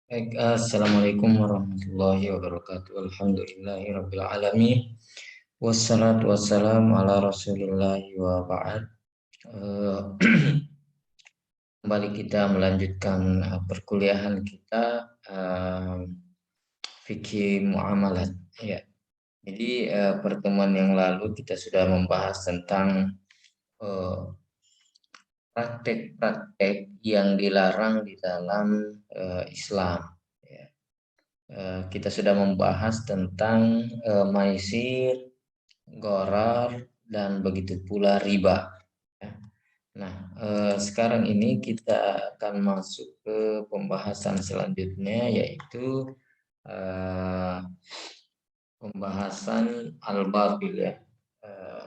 Baik, Assalamualaikum warahmatullahi wabarakatuh. Alhamdulillahirabbil alamin. Wassalatu wassalamu ala Rasulillahi wa ba'd. Eh, Kembali kita melanjutkan perkuliahan kita fikih muamalat ya. Jadi pertemuan yang lalu kita sudah membahas tentang eh, praktek-praktek yang dilarang di dalam Islam ya. Kita sudah membahas tentang maisir, gharar, dan begitu pula riba. Ya. Nah, sekarang ini kita akan masuk ke pembahasan selanjutnya, yaitu eh, pembahasan al-batil ya. Eh,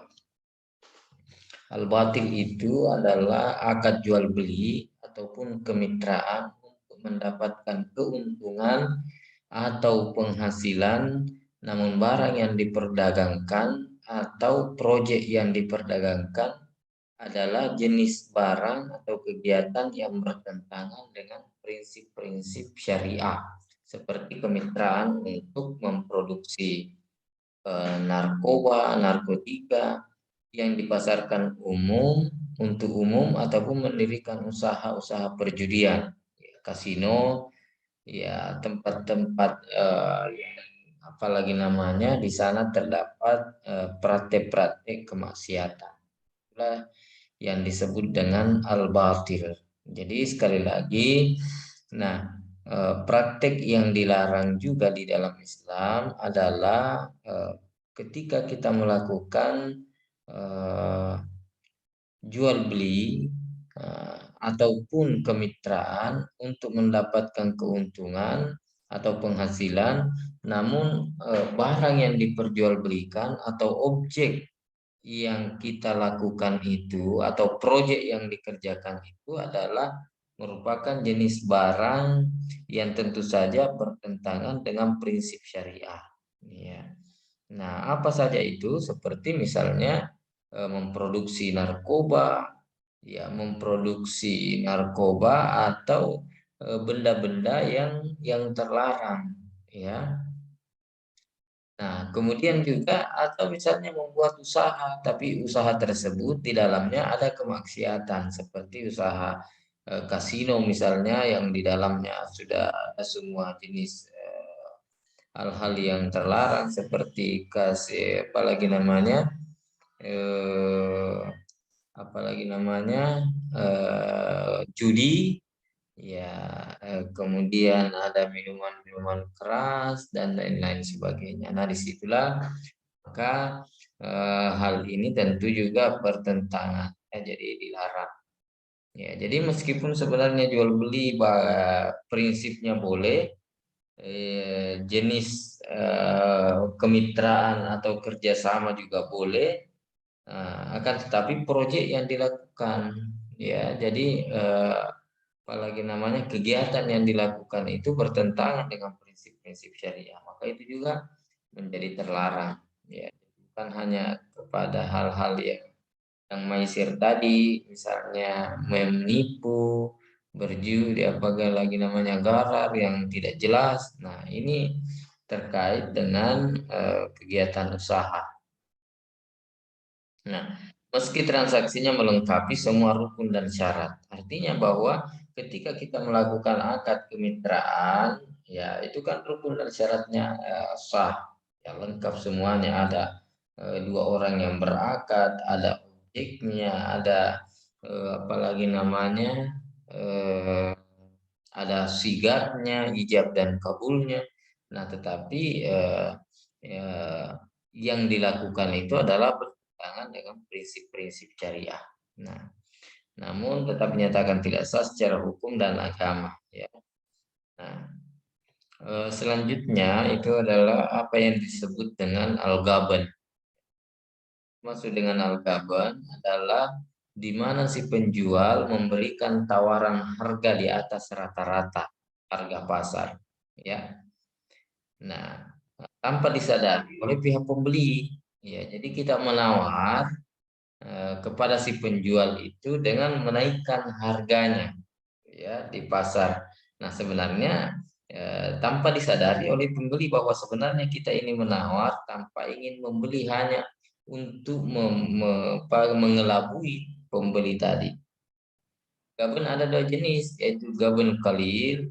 Al-batil itu adalah akad jual beli ataupun kemitraan untuk mendapatkan keuntungan atau penghasilan, namun barang yang diperdagangkan atau proyek yang diperdagangkan adalah jenis barang atau kegiatan yang bertentangan dengan prinsip-prinsip syariah, seperti kemitraan untuk memproduksi narkoba, narkotika yang dipasarkan untuk umum ataupun mendirikan usaha-usaha perjudian, ya, kasino, ya tempat-tempat yang apalagi namanya di sana terdapat praktek-praktek kemaksiatan. Itulah yang disebut dengan al-batil. Jadi sekali lagi, nah praktek yang dilarang juga di dalam Islam adalah ketika kita melakukan eh, jual beli ataupun kemitraan untuk mendapatkan keuntungan atau penghasilan, namun barang yang diperjualbelikan atau objek yang kita lakukan itu atau proyek yang dikerjakan itu adalah merupakan jenis barang yang tentu saja bertentangan dengan prinsip syariah. Ya. Nah, apa saja itu? Seperti misalnya memproduksi narkoba, ya memproduksi narkoba atau benda-benda yang terlarang, ya. Nah, kemudian juga atau misalnya membuat usaha, tapi usaha tersebut di dalamnya ada kemaksiatan seperti usaha kasino misalnya yang di dalamnya sudah ada semua jenis hal-hal yang terlarang seperti apalagi namanya eh, apalagi namanya judi ya, kemudian ada minuman-minuman keras dan lain-lain sebagainya. Nah, disitulah maka hal ini tentu juga bertentangan, ya, jadi dilarang. Ya, jadi meskipun sebenarnya jual beli prinsipnya boleh, jenis kemitraan atau kerjasama juga boleh, akan tetapi proyek yang dilakukan, ya, jadi apalagi namanya kegiatan yang dilakukan itu bertentangan dengan prinsip-prinsip syariah, maka itu juga menjadi terlarang, ya, bukan hanya kepada hal-hal yang maisir tadi, misalnya menipu, berjudi, apalagi lagi namanya gharar yang tidak jelas. Nah, ini terkait dengan kegiatan usaha. Nah, meski transaksinya melengkapi semua rukun dan syarat, artinya bahwa ketika kita melakukan akad kemitraan, ya itu kan rukun dan syaratnya sah, ya lengkap semuanya ada dua orang yang berakad, ada objeknya, ada apalagi namanya eh, ada sigatnya, ijab dan kabulnya. Nah, tetapi eh, yang dilakukan itu adalah bertentangan dengan prinsip-prinsip syariah. Nah, namun tetap dinyatakan tidak sah secara hukum dan agama. Ya. Nah, selanjutnya itu adalah apa yang disebut dengan al-ghaban. Maksud dengan al-ghaban adalah di mana si penjual memberikan tawaran harga di atas rata-rata harga pasar. Ya, nah tanpa disadari oleh pihak pembeli. Ya, jadi kita menawar kepada si penjual itu dengan menaikkan harganya ya di pasar. Nah, sebenarnya tanpa disadari oleh pembeli bahwa sebenarnya kita ini menawar tanpa ingin membeli, hanya untuk mengelabui pembeli tadi. Gaben ada dua jenis, yaitu gaben qalil,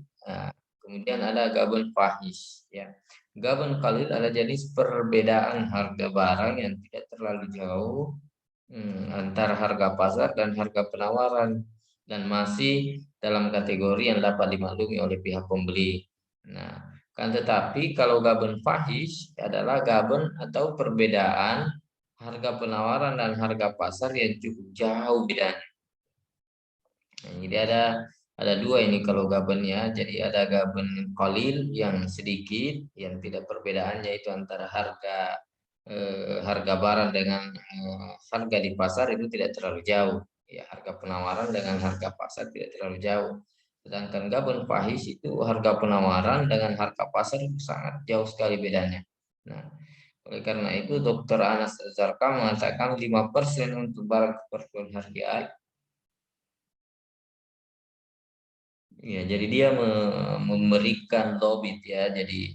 kemudian ada gaben fahish. Ya. Gaben qalil adalah jenis perbedaan harga barang yang tidak terlalu jauh antara harga pasar dan harga penawaran, dan masih dalam kategori yang dapat dimaklumi oleh pihak pembeli. Nah, kan tetapi kalau gaben fahish adalah gaben atau perbedaan harga penawaran dan harga pasar yang cukup jauh bedanya. Nah, jadi ada dua ini kalau gabennya. Jadi ada gaben qalil yang sedikit, yang tidak perbedaannya itu antara harga barang dengan harga di pasar itu tidak terlalu jauh. Ya, harga penawaran dengan harga pasar tidak terlalu jauh. Sedangkan gaben fahish itu harga penawaran dengan harga pasar itu sangat jauh sekali bedanya. Nah, oleh karena itu Dr. Anas Zarka mengatakan 5% untuk barang keperluan harga. Ya, jadi dia memberikan lobit ya. Jadi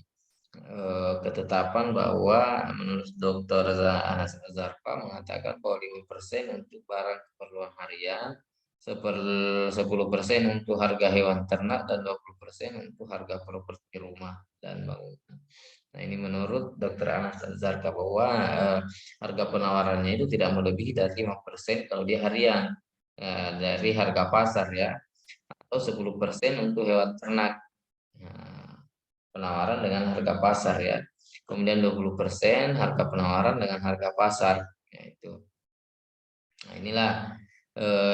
ketetapan bahwa menurut Dr. Anas Azharqa mengatakan bahwa 5% untuk barang keperluan harian, 10% untuk harga hewan ternak, dan 20% untuk harga properti rumah dan bangunan. Nah, ini menurut Dr. Anas Azharqa bahwa harga penawarannya itu tidak melebihi dari 5% kalau dia harian, dari harga pasar ya, atau 10% untuk hewan ternak. Nah, penawaran dengan harga pasar ya. Kemudian 20% harga penawaran dengan harga pasar. Yaitu. Nah, inilah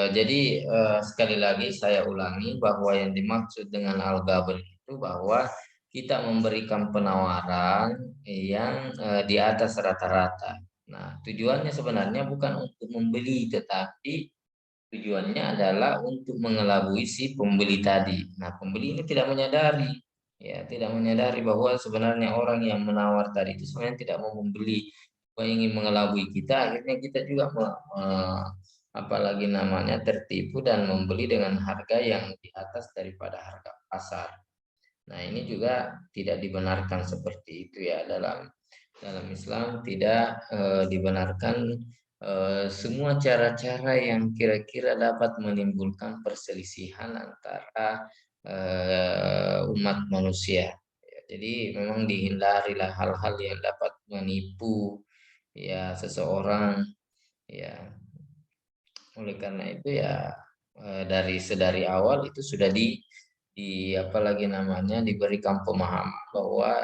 jadi sekali lagi saya ulangi bahwa yang dimaksud dengan al-gabn itu bahwa kita memberikan penawaran yang di atas rata-rata. Nah, tujuannya sebenarnya bukan untuk membeli, tetapi tujuannya adalah untuk mengelabui si pembeli tadi. Nah, pembeli ini tidak menyadari, ya, tidak menyadari bahwa sebenarnya orang yang menawar tadi itu sebenarnya tidak mau membeli, ingin mengelabui kita. Akhirnya kita juga apalagi namanya tertipu dan membeli dengan harga yang di atas daripada harga pasar. Nah, ini juga tidak dibenarkan seperti itu ya. Dalam Islam tidak dibenarkan semua cara-cara yang kira-kira dapat menimbulkan perselisihan antara umat manusia. Ya, jadi memang dihindarilah hal-hal yang dapat menipu ya seseorang ya. Oleh karena itu ya sedari awal itu sudah di apalagi namanya diberikan pemahaman bahwa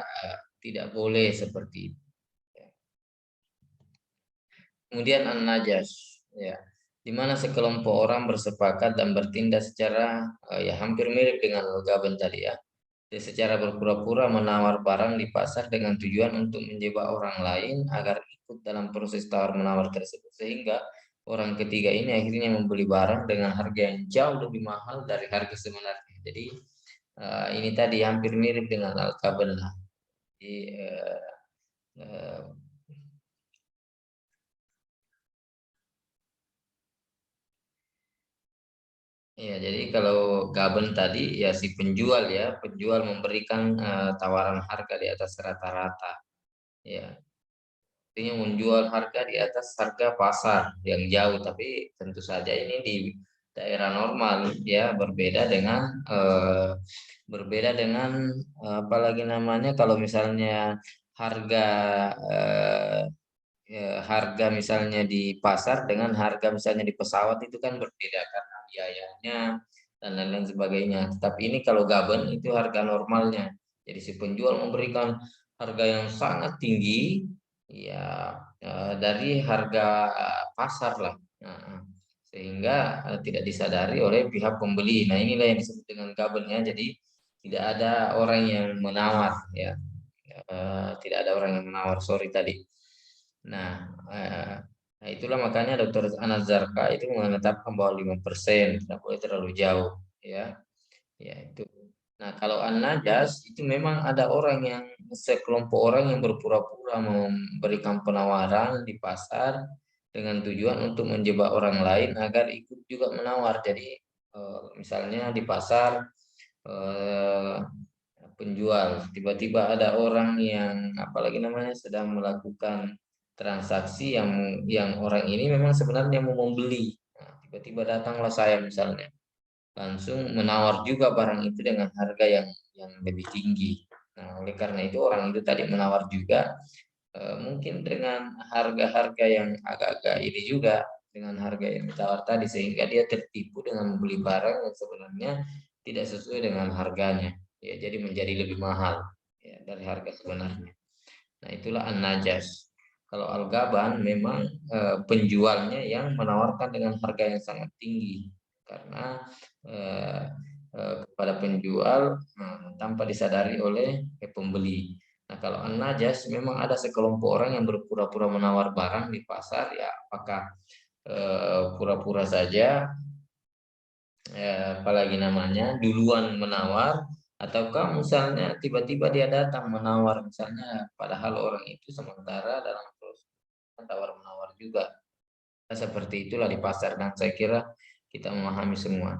tidak boleh seperti itu. Kemudian an-najas, ya, di mana sekelompok orang bersepakat dan bertindak secara ya hampir mirip dengan al-ghaban tadi ya. Dia secara berpura-pura menawar barang di pasar dengan tujuan untuk menjebak orang lain agar ikut dalam proses tawar-menawar tersebut, sehingga orang ketiga ini akhirnya membeli barang dengan harga yang jauh lebih mahal dari harga sebenarnya. Jadi ini tadi hampir mirip dengan al-ghaban lah. Jadi, uh, ya, jadi kalau gaben tadi ya si penjual ya, penjual memberikan tawaran harga di atas rata-rata. Ya, artinya menjual harga di atas harga pasar yang jauh, tapi tentu saja ini di daerah normal ya, apalagi namanya kalau misalnya harga eh, harga misalnya di pasar dengan harga misalnya di pesawat itu kan berbeda karena biayanya dan lain-lain sebagainya. Tapi ini kalau gaben itu harga normalnya. Jadi si penjual memberikan harga yang sangat tinggi ya dari harga pasar lah. Nah, sehingga tidak disadari oleh pihak pembeli. Nah, inilah yang disebut dengan gaben ya. Jadi tidak ada orang yang menawar ya. Tidak ada orang yang menawar, sorry tadi. Nah, eh, nah itulah makanya Dokter Anazarka itu menetapkan bahwa 5% tidak boleh terlalu jauh, ya. Ya itu. Nah, kalau An-Najas itu memang ada orang yang sekelompok orang yang berpura-pura memberikan penawaran di pasar dengan tujuan untuk menjebak orang lain agar ikut juga menawar. Jadi misalnya di pasar eh, penjual. Tiba-tiba ada orang yang apalagi namanya sedang melakukan transaksi yang orang ini memang sebenarnya mau membeli. Nah, tiba-tiba datanglah saya misalnya, langsung menawar juga barang itu dengan harga yang lebih tinggi. Nah, oleh karena itu orang itu tadi menawar juga, mungkin dengan harga-harga yang agak-agak ini juga, dengan harga yang ditawar tadi, sehingga dia tertipu dengan membeli barang yang sebenarnya tidak sesuai dengan harganya, ya jadi menjadi lebih mahal ya dari harga sebenarnya. Nah, itulah an-najas. Kalau al-gaban memang penjualnya yang menawarkan dengan harga yang sangat tinggi karena eh, kepada penjual tanpa disadari oleh pembeli. Nah, kalau an-najas memang ada sekelompok orang yang berpura-pura menawar barang di pasar, ya apakah pura-pura saja, apalagi namanya duluan menawar, ataukah misalnya tiba-tiba dia datang menawar misalnya padahal orang itu sementara dalam proses tawar menawar juga. Nah, seperti itulah di pasar dan saya kira kita memahami semua.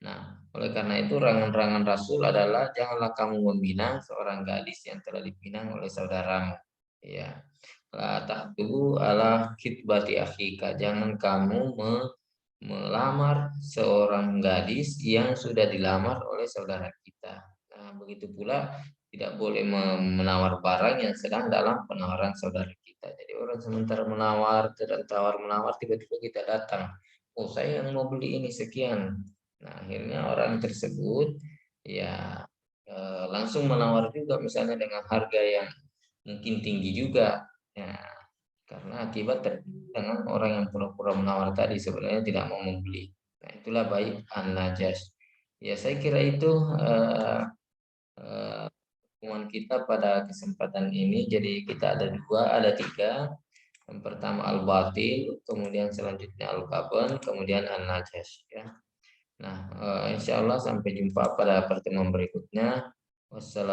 Nah, oleh karena itu rangan-rangan Rasul adalah janganlah kamu meminang seorang gadis yang telah dipinang oleh saudaramu. Ya. La tahdu ala kitbati akhika. Jangan kamu melamar seorang gadis yang sudah dilamar oleh saudara kita. Nah, begitu pula tidak boleh menawar barang yang sedang dalam penawaran saudara kita. Jadi orang sementara menawar, tidak tawar menawar, tiba-tiba kita datang. Oh, saya yang mau beli ini sekian. Nah, akhirnya orang tersebut ya langsung menawar juga misalnya dengan harga yang mungkin tinggi juga. Ya, karena akibat dengan orang yang pura-pura menawar tadi sebenarnya tidak mau membeli. Nah, itulah baik an-najas. Ya, saya kira itu eh, pertemuan kita pada kesempatan ini. Jadi kita ada dua, ada tiga. Yang pertama al-batil, kemudian selanjutnya al-kaban, kemudian an-najas. Ya. Nah, insya Allah sampai jumpa pada pertemuan berikutnya. Wassalamualaikum.